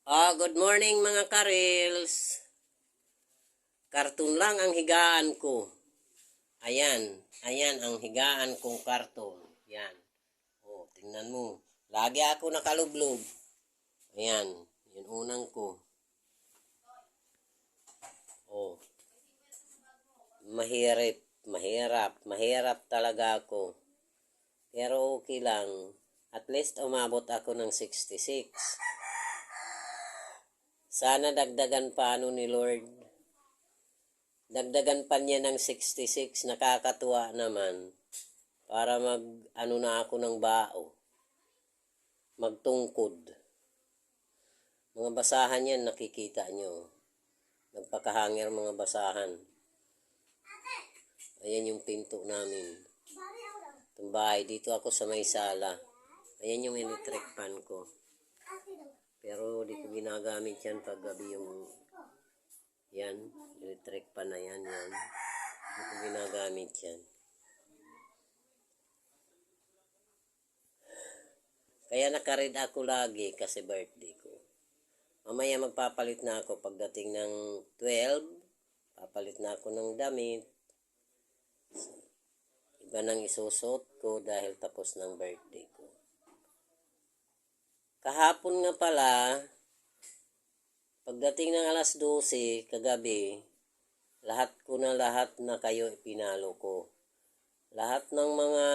Good morning mga karels. Karton lang ang higaan ko. Ayan ang higaan kong karton. Yan. Tingnan mo. Lagi ako nakalublog. Ayan, yun unang ko. Mahirap talaga ako. Pero okay lang. At least umabot ako ng 66. Sana dagdagan pa ni Lord. Dagdagan pa niya ng 66, nakakatuwa naman. Para na ako ng bao. Magtungkod. Mga basahan yan, nakikita nyo. Nagpakahangir mga basahan. Ayan yung pinto namin. Itong bahay, dito ako sa may sala. Ayan yung electric fan ko. Pero di ko ginagamit yan pag gabi yung yan, electric pan na yan. Di ko ginagamit yan. Kaya nakaread ako lagi kasi birthday ko. Mamaya magpapalit na ako pagdating ng 12. Papalit na ako ng damit. Iba nang isusot ko dahil tapos ng birthday ko. Kahapon nga pala, pagdating ng alas 12 kagabi, lahat na kayo ipinalo ko. Lahat ng mga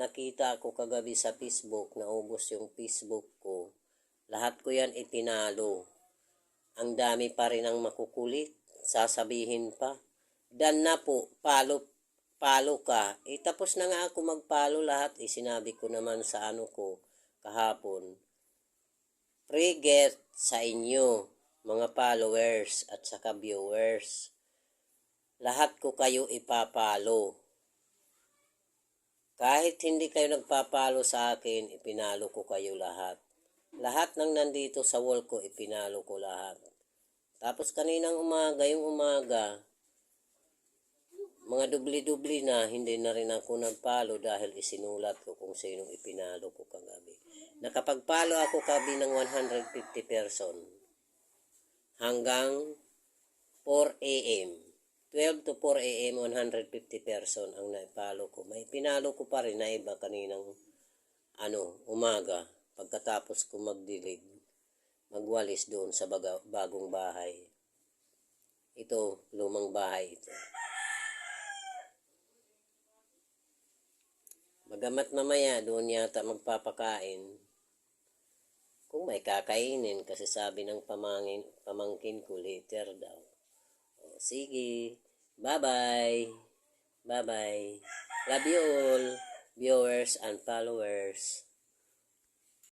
nakita ko kagabi sa Facebook, naubos yung Facebook ko. Lahat ko yan ipinalo. Ang dami pa rin ang makukulit. Sasabihin pa. Dan na po, palo ka. Tapos na nga ako magpalo lahat. Sinabi ko naman sa ko kahapon. Free get sa inyo, mga followers at saka viewers. Lahat ko kayo ipapalo. Kahit hindi kayo nagpapalo sa akin, ipinalo ko kayo lahat. Lahat ng nandito sa wall ko, ipinalo ko lahat. Tapos kaninang umaga, mga dubli-dubli na, hindi na rin ako nagpalo dahil isinulat ko kung sinong ipinalo ko kagabi. Nakapagpalo ako kagabi ng 150 person hanggang 4 a.m. 12 to 4 a.m. 150 person ang naipalo ko. May pinalo ko pa rin na iba kaninang umaga. Pagkatapos ko magwalis doon sa bagong bahay. Ito, lumang bahay ito. Bagamat mamaya doon yata magpapakain. Kung may kakainin kasi sabi ng pamangkin ko later daw. Sige. Bye-bye. Bye-bye. Love you all, viewers and followers.